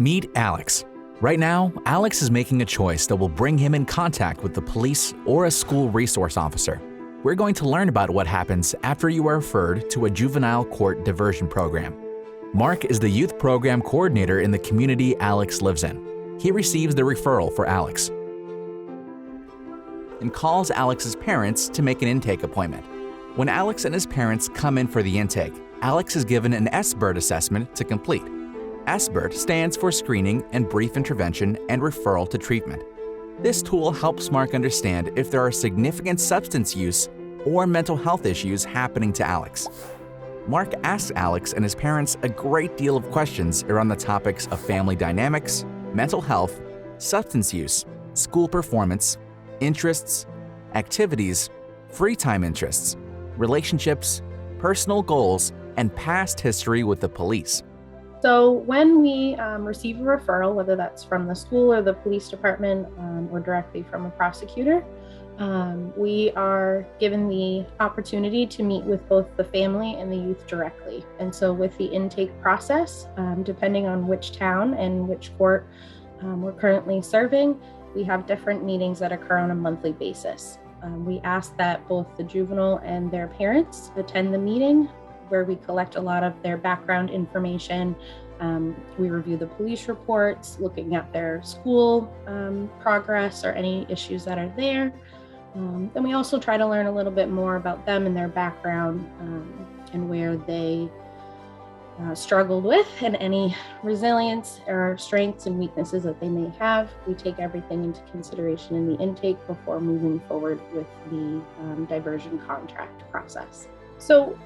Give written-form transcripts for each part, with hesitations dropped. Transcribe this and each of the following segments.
Meet Alex. Right now, Alex is making a choice that will bring him in contact with the police or a school resource officer. We're going to learn about what happens after you are referred to a Juvenile Court Diversion Program. Mark is the youth program coordinator in the community Alex lives in. He receives the referral for Alex and calls Alex's parents to make an intake appointment. When Alex and his parents come in for the intake, Alex is given an SBIRT assessment to complete. SBIRT stands for Screening and Brief Intervention and Referral to Treatment. This tool helps Mark understand if there are significant substance use or mental health issues happening to Alex. Mark asks Alex and his parents a great deal of questions around the topics of family dynamics, mental health, substance use, school performance, interests, activities, free time interests, relationships, personal goals, and past history with the police. So when we receive a referral, whether that's from the school or the police department or directly from a prosecutor, we are given the opportunity to meet with both the family and the youth directly. And so with the intake process, depending on which town and which court we're currently serving, we have different meetings that occur on a monthly basis. We ask that both the juvenile and their parents attend the meeting, where we collect a lot of their background information. We review the police reports, looking at their school progress or any issues that are there. And we also try to learn a little bit more about them and their background and where they struggled with, and any resilience or strengths and weaknesses that they may have. We take everything into consideration in the intake before moving forward with the diversion contract process. So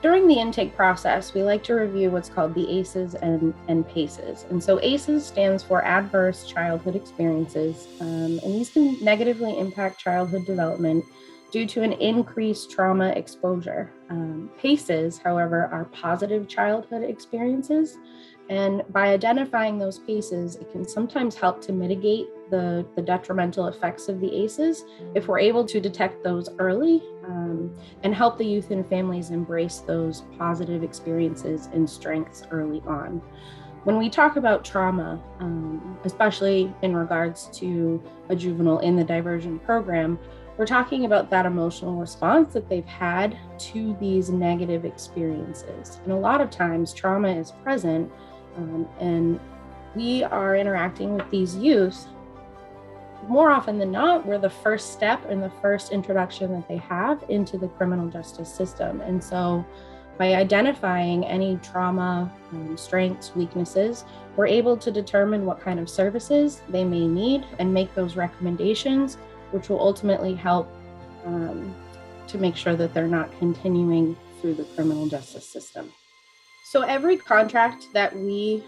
during the intake process, we like to review what's called the ACEs and PACEs. And so ACEs stands for Adverse Childhood Experiences, and these can negatively impact childhood development due to an increased trauma exposure. PACEs, however, are positive childhood experiences. And by identifying those PACEs, it can sometimes help to mitigate the detrimental effects of the ACEs if we're able to detect those early and help the youth and families embrace those positive experiences and strengths early on. When we talk about trauma, especially in regards to a juvenile in the diversion program, we're talking about that emotional response that they've had to these negative experiences. And a lot of times trauma is present, and we are interacting with these youth. More often than not, we're the first step and the first introduction that they have into the criminal justice system. And so by identifying any trauma, strengths, weaknesses, we're able to determine what kind of services they may need and make those recommendations, which will ultimately help to make sure that they're not continuing through the criminal justice system. So every contract that we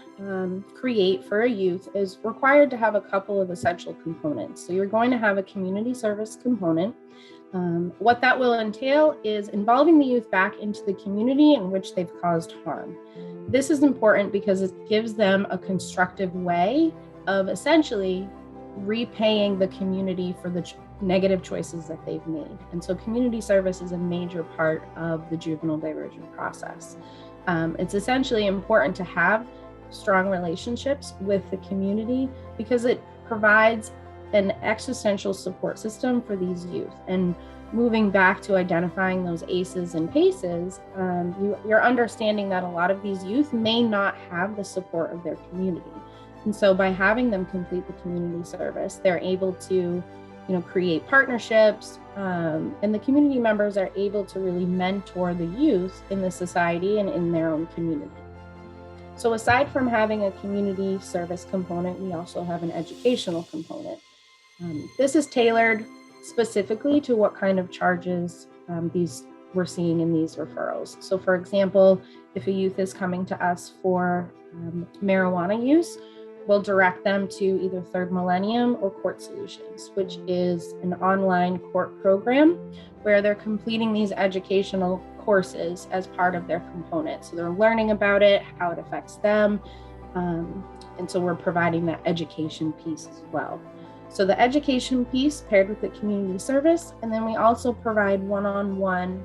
create for a youth is required to have a couple of essential components. So you're going to have a community service component. What that will entail is involving the youth back into the community in which they've caused harm. This is important because it gives them a constructive way of essentially repaying the community for the negative choices that they've made. And so community service is a major part of the juvenile diversion process. It's essentially important to have strong relationships with the community because it provides an existential support system for these youth. And moving back to identifying those ACEs and PACEs, you're understanding that a lot of these youth may not have the support of their community. And so by having them complete the community service, they're able to create partnerships, and the community members are able to really mentor the youth in the society and in their own community. So aside from having a community service component, we also have an educational component. This is tailored specifically to what kind of charges we're seeing in these referrals. So for example, if a youth is coming to us for marijuana use, we'll direct them to either Third Millennium or Court Solutions, which is an online court program where they're completing these educational courses as part of their component. So they're learning about it, how it affects them. And so we're providing that education piece as well. So the education piece paired with the community service, and then we also provide one-on-one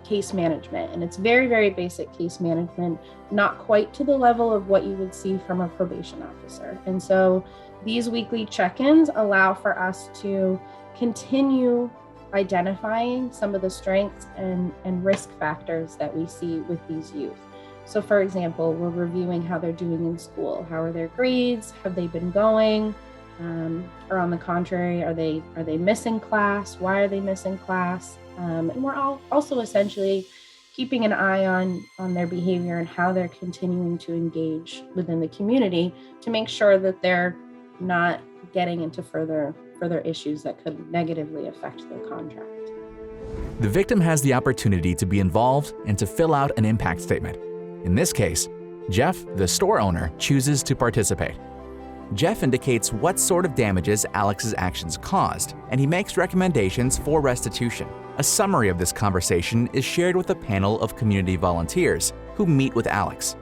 case management. And it's very, very basic case management, not quite to the level of what you would see from a probation officer. And so these weekly check-ins allow for us to continue identifying some of the strengths and risk factors that we see with these youth. So for example, we're reviewing how they're doing in school. How are their grades? Have they been going? Or on the contrary, are they missing class? Why are they missing class? And we're also essentially keeping an eye on their behavior and how they're continuing to engage within the community to make sure that they're not getting into further issues that could negatively affect their contract. The victim has the opportunity to be involved and to fill out an impact statement. In this case, Jeff, the store owner, chooses to participate. Jeff indicates what sort of damages Alex's actions caused, and he makes recommendations for restitution. A summary of this conversation is shared with a panel of community volunteers who meet with Alex.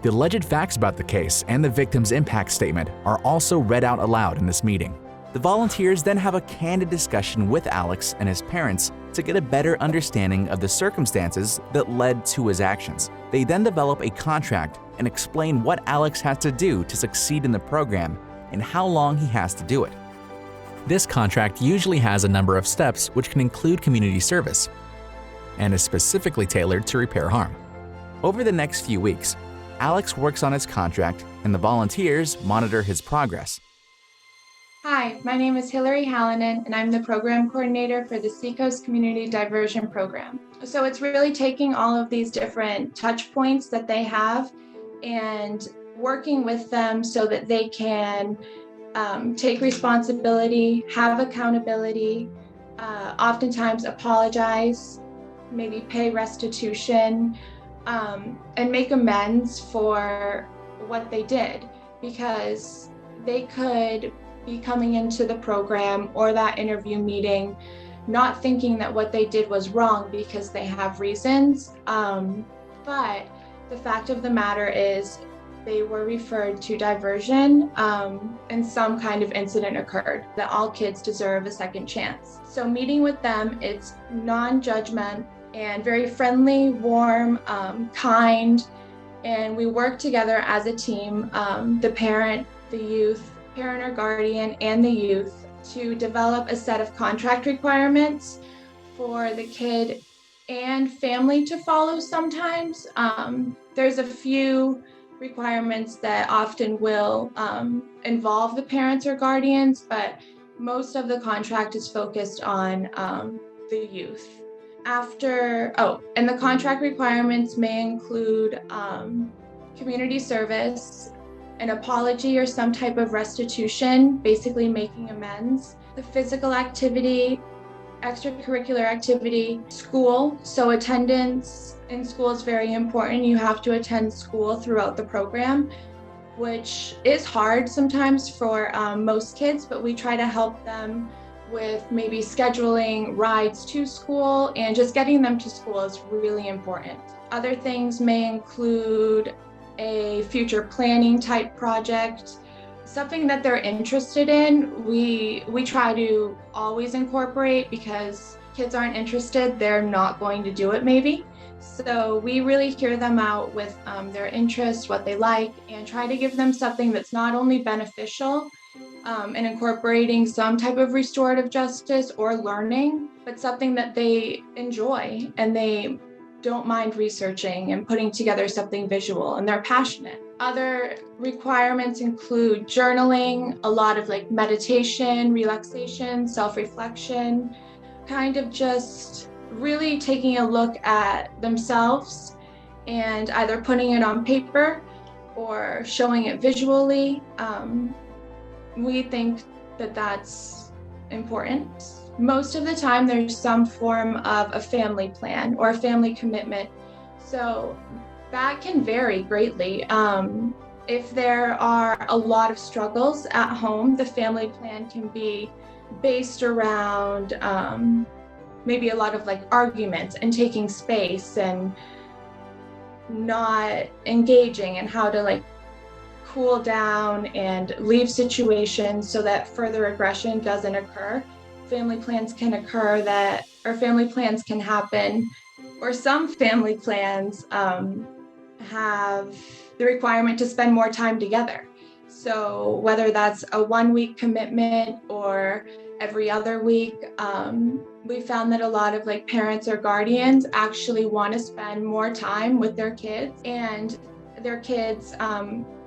The alleged facts about the case and the victim's impact statement are also read out aloud in this meeting. The volunteers then have a candid discussion with Alex and his parents to get a better understanding of the circumstances that led to his actions. They then develop a contract and explain what Alex has to do to succeed in the program and how long he has to do it. This contract usually has a number of steps which can include community service and is specifically tailored to repair harm. Over the next few weeks, Alex works on his contract and the volunteers monitor his progress. Hi, my name is Hillary Hallinan, and I'm the program coordinator for the Seacoast Community Diversion Program. So it's really taking all of these different touch points that they have and working with them so that they can take responsibility, have accountability, oftentimes apologize, maybe pay restitution, and make amends for what they did, because they could be coming into the program or that interview meeting not thinking that what they did was wrong because they have reasons. But the fact of the matter is they were referred to diversion and some kind of incident occurred, that all kids deserve a second chance. So meeting with them, it's non-judgment and very friendly, warm, kind, and we work together as a team, the parent, the youth, parent or guardian, and the youth, to develop a set of contract requirements for the kid and family to follow sometimes. There's a few requirements that often will involve the parents or guardians, but most of the contract is focused on the youth. And the contract requirements may include community service, an apology or some type of restitution, basically making amends, the physical activity, extracurricular activity, school. So attendance in school is very important. You have to attend school throughout the program, which is hard sometimes for most kids, but we try to help them with maybe scheduling rides to school, and just getting them to school is really important. Other things may include a future planning type project, something that they're interested in. We try to always incorporate, because kids aren't interested, they're not going to do it maybe. So we really hear them out with their interests, what they like, and try to give them something that's not only beneficial in incorporating some type of restorative justice or learning, but something that they enjoy and they don't mind researching and putting together something visual, and they're passionate. Other requirements include journaling, a lot of like meditation, relaxation, self-reflection, kind of just really taking a look at themselves and either putting it on paper or showing it visually. We think that that's important. Most of the time, there's some form of a family plan or a family commitment. So that can vary greatly. If there are a lot of struggles at home, the family plan can be based around maybe a lot of like arguments and taking space and not engaging, and how to like cool down and leave situations so that further aggression doesn't occur. Family plans can family plans can happen, or some family plans have the requirement to spend more time together. So whether that's a 1-week commitment or every other week, we found that a lot of parents or guardians actually want to spend more time with their kids, and their kids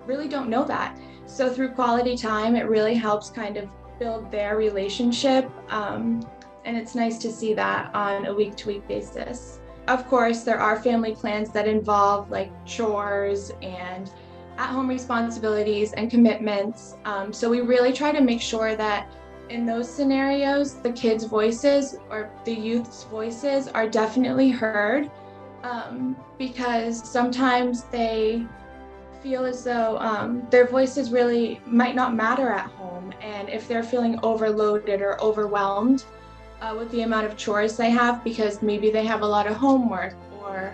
really don't know that. So through quality time, it really helps kind of build their relationship. And it's nice to see that on a week-to-week basis. Of course, there are family plans that involve chores and at-home responsibilities and commitments. So we really try to make sure that in those scenarios, the kids' voices or the youth's voices are definitely heard, because sometimes they feel as though their voices really might not matter at home. And if they're feeling overloaded or overwhelmed with the amount of chores they have, because maybe they have a lot of homework or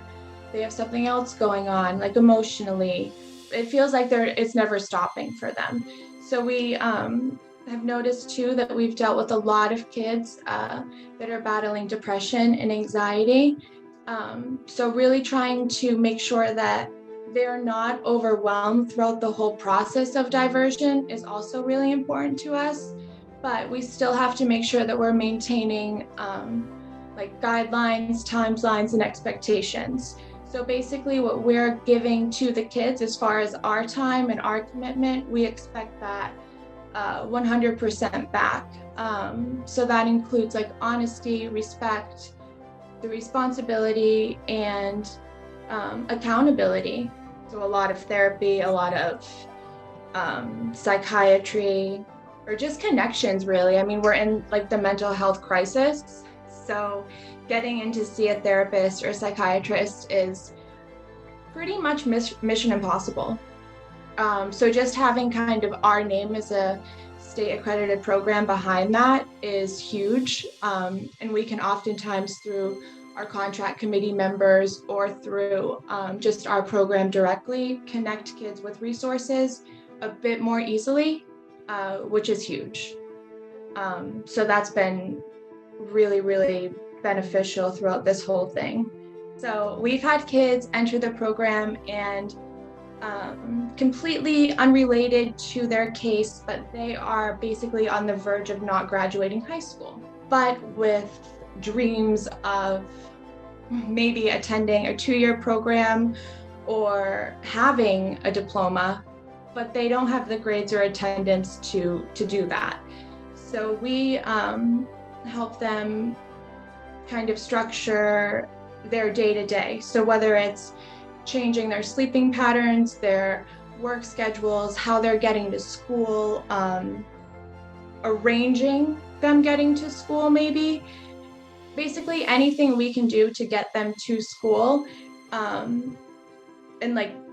they have something else going on, emotionally, it feels like it's never stopping for them. So we have noticed too that we've dealt with a lot of kids that are battling depression and anxiety. So really trying to make sure that they're not overwhelmed throughout the whole process of diversion is also really important to us. But we still have to make sure that we're maintaining guidelines, timelines, and expectations. So basically what we're giving to the kids as far as our time and our commitment, we expect that 100% back. So that includes honesty, respect, the responsibility, and accountability. So a lot of therapy, a lot of psychiatry, or just connections, really. I mean, we're in the mental health crisis. So getting in to see a therapist or a psychiatrist is pretty much mission impossible. So just having kind of our name as a state accredited program behind that is huge. And we can oftentimes, through our contract committee members or through just our program directly, connect kids with resources a bit more easily, which is huge. So that's been really, really beneficial throughout this whole thing. So we've had kids enter the program and completely unrelated to their case, but they are basically on the verge of not graduating high school, but with dreams of maybe attending a 2-year program or having a diploma, but they don't have the grades or attendance to do that. So we help them kind of structure their day-to-day. So whether it's changing their sleeping patterns, their work schedules, how they're getting to school, arranging them getting to school maybe, basically anything we can do to get them to school and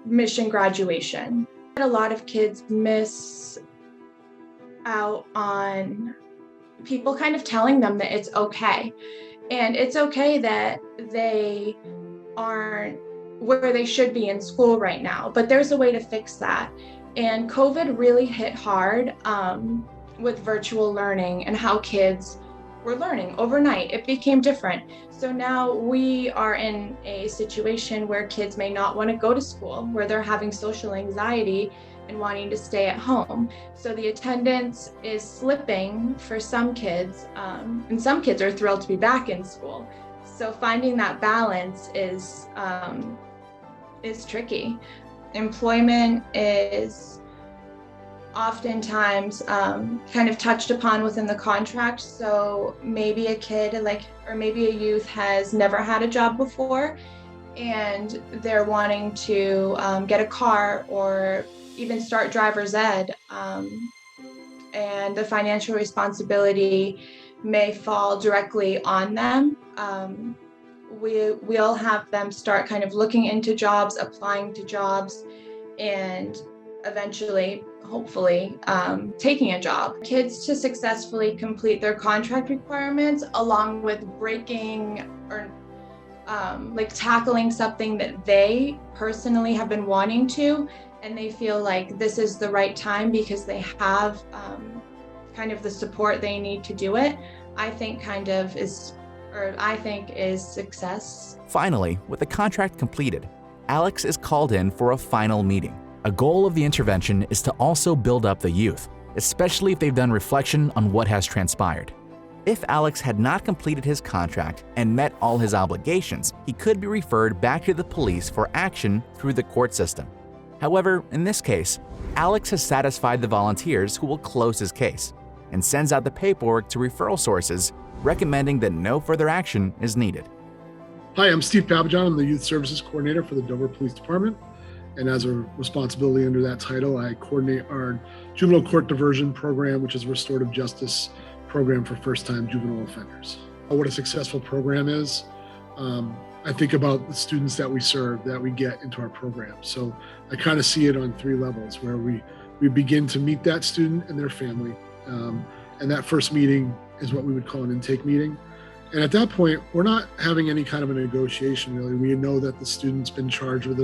mission graduation. A lot of kids miss out on people kind of telling them that it's okay. And it's okay that they aren't where they should be in school right now, but there's a way to fix that. And COVID really hit hard with virtual learning and how kids were learning overnight. It became different. So now we are in a situation where kids may not want to go to school, where they're having social anxiety and wanting to stay at home. So the attendance is slipping for some kids, and some kids are thrilled to be back in school. So finding that balance is tricky. Employment is oftentimes kind of touched upon within the contract. So maybe a kid or maybe a youth has never had a job before and they're wanting to get a car or even start driver's ed, and the financial responsibility may fall directly on them. We'll have them start kind of looking into jobs, applying to jobs, and eventually, hopefully, taking a job. Kids to successfully complete their contract requirements, along with breaking or tackling something that they personally have been wanting to, and they feel like this is the right time because they have kind of the support they need to do it, I think is success. Finally, with the contract completed, Alex is called in for a final meeting. A goal of the intervention is to also build up the youth, especially if they've done reflection on what has transpired. If Alex had not completed his contract and met all his obligations, he could be referred back to the police for action through the court system. However, in this case, Alex has satisfied the volunteers who will close his case and sends out the paperwork to referral sources recommending that no further action is needed. Hi, I'm Steve Papajohn. I'm the Youth Services Coordinator for the Dover Police Department. And as a responsibility under that title, I coordinate our Juvenile Court Diversion Program, which is a restorative justice program for first-time juvenile offenders. What a successful program is, I think about the students that we serve, that we get into our program. So I kind of see it on three levels, where we begin to meet that student and their family. And that first meeting is what we would call an intake meeting. And at that point, we're not having any kind of a negotiation, really. We know that the student's been charged with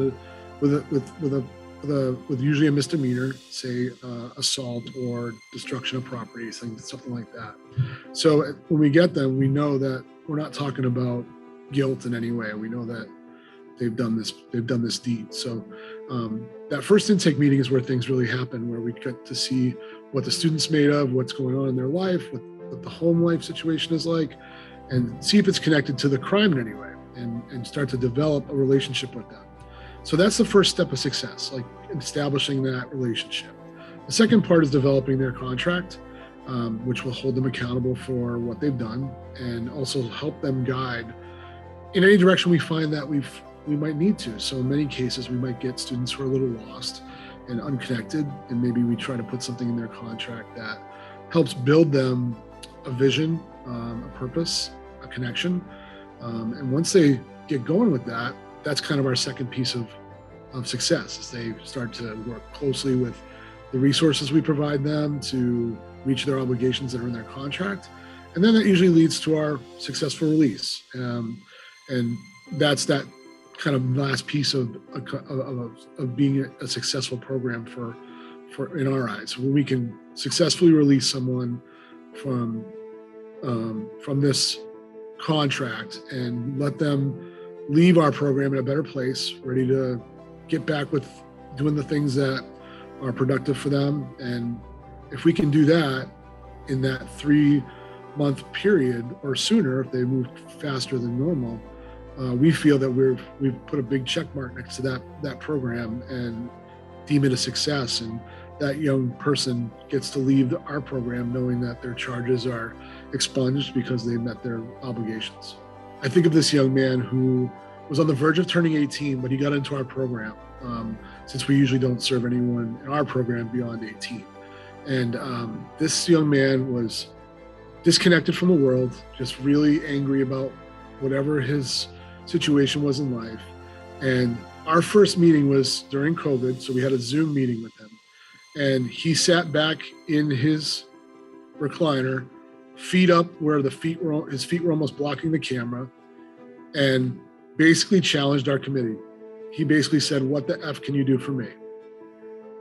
usually a misdemeanor, say assault or destruction of property, something like that. So when we get them, we know that we're not talking about guilt in any way. We know that they've done this deed. So that first intake meeting is where things really happen, where we get to see what the student's made of, what's going on in their life, what the home life situation is like, and see if it's connected to the crime in any way, and start to develop a relationship with them. So that's the first step of success, like establishing that relationship. The second part is developing their contract, which will hold them accountable for what they've done and also help them guide in any direction we find that we might need to. So in many cases, we might get students who are a little lost and unconnected, and maybe we try to put something in their contract that helps build them a vision, a purpose, a connection. And once they get going with that, that's kind of our second piece of success, is they start to work closely with the resources we provide them to reach their obligations that are in their contract. And then that usually leads to our successful release. And that's that kind of last piece of being a successful program for in our eyes. When we can successfully release someone from this contract and let them leave our program in a better place, ready to get back with doing the things that are productive for them. And if we can do that in that 3-month period or sooner, if they move faster than normal, we feel that we've put a big check mark next to that program and deem it a success. And that young person gets to leave our program knowing that their charges are expunged because they met their obligations. I think of this young man who was on the verge of turning 18, but he got into our program, since we usually don't serve anyone in our program beyond 18. And this young man was disconnected from the world, just really angry about whatever his situation was in life. And our first meeting was during COVID, so we had a Zoom meeting with him. And he sat back in his recliner, feet up where his feet were almost blocking the camera, and basically challenged our committee. He basically said, "What the F can you do for me?"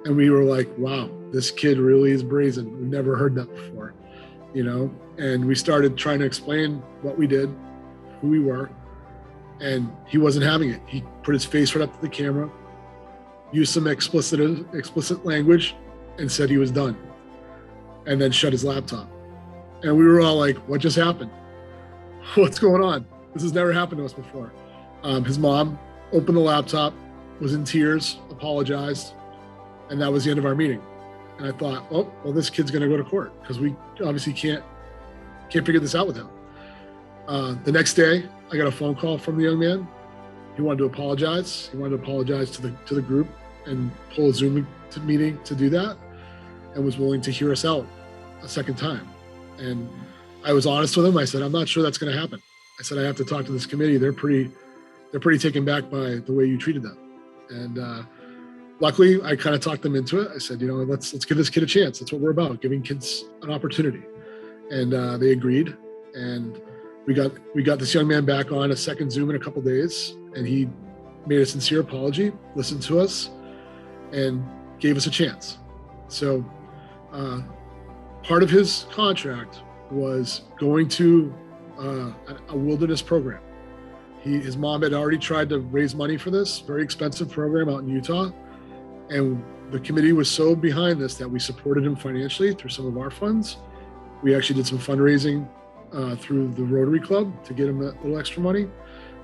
And we were like, wow, this kid really is brazen. We've never heard that before, And we started trying to explain what we did, who we were, and he wasn't having it. He put his face right up to the camera, used some explicit language, and said he was done, and then shut his laptop. And we were all like, what just happened? What's going on? This has never happened to us before. His mom opened the laptop, was in tears, apologized, and that was the end of our meeting. And I thought, oh, well, this kid's going to go to court because we obviously can't figure this out with him. The next day, I got a phone call from the young man. He wanted to apologize. He wanted to apologize to the group and pull a Zoom meeting to do that, and was willing to hear us out a second time. And I was honest with him. I said, I'm not sure that's going to happen. I said, I have to talk to this committee. They're pretty taken back by the way you treated them. And luckily, I kind of talked them into it. I said, let's give this kid a chance. That's what we're about, giving kids an opportunity. And they agreed. And we got this young man back on a second Zoom in a couple days, and he made a sincere apology, listened to us, and gave us a chance. So part of his contract was going to a wilderness program. His mom had already tried to raise money for this very expensive program out in Utah. And the committee was so behind this that we supported him financially through some of our funds. We actually did some fundraising through the Rotary Club to get him a little extra money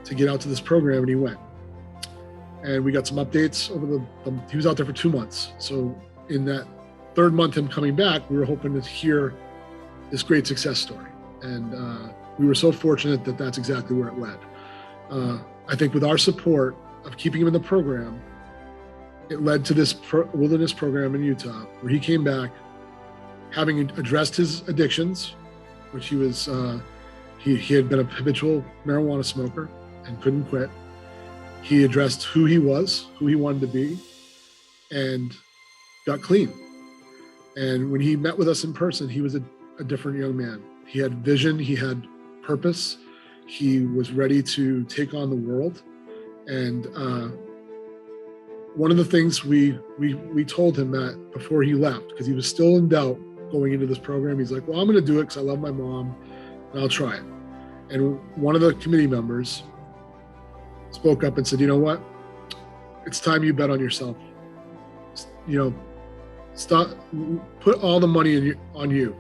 to get out to this program, and he went. And we got some updates over he was out there for 2 months. So in that third month, him coming back, we were hoping to hear this great success story. And we were so fortunate that that's exactly where it led. I think with our support of keeping him in the program, it led to this wilderness program in Utah, where he came back having addressed his addictions, which he was, he had been a habitual marijuana smoker and couldn't quit. He addressed who he was, who he wanted to be, and got clean. And when he met with us in person, he was a different young man. He had vision, he had purpose, he was ready to take on the world. And one of the things we told him that before he left, because he was still in doubt going into this program, he's like, well, I'm going to do it because I love my mom and I'll try it. And one of the committee members spoke up and said, you know what, it's time you bet on yourself. You know, stop, put all the money on you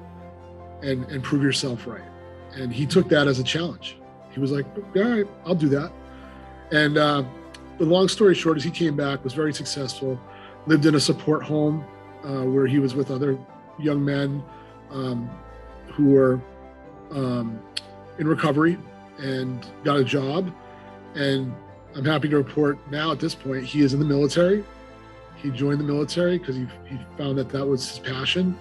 and prove yourself right. And he took that as a challenge. He was like, all right, I'll do that. And the long story short is he came back, was very successful, lived in a support home where he was with other young men who were in recovery, and got a job. And I'm happy to report now at this point, he is in the military. He joined the military because he found that was his passion,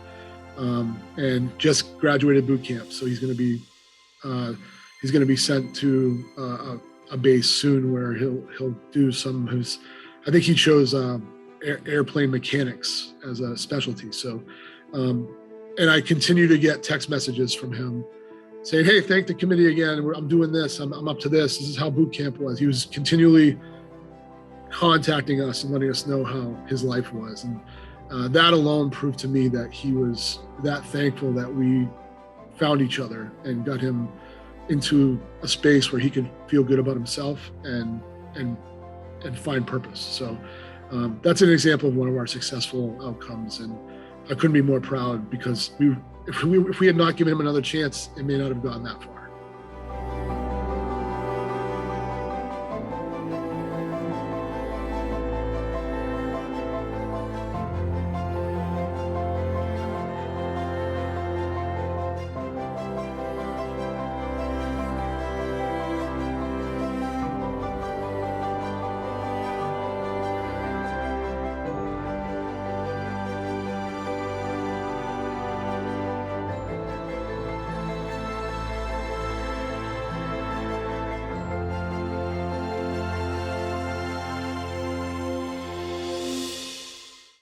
and just graduated boot camp. So he's going to be sent to a base soon where he'll do some of his, I think he chose airplane mechanics as a specialty. So, and I continue to get text messages from him saying, hey, thank the committee again. I'm doing this. I'm up to this. This is how boot camp was. He was continually contacting us and letting us know how his life was. And that alone proved to me that he was that thankful that we found each other and got him into a space where he could feel good about himself and find purpose. So that's an example of one of our successful outcomes. And I couldn't be more proud, because if we had not given him another chance, it may not have gone that far.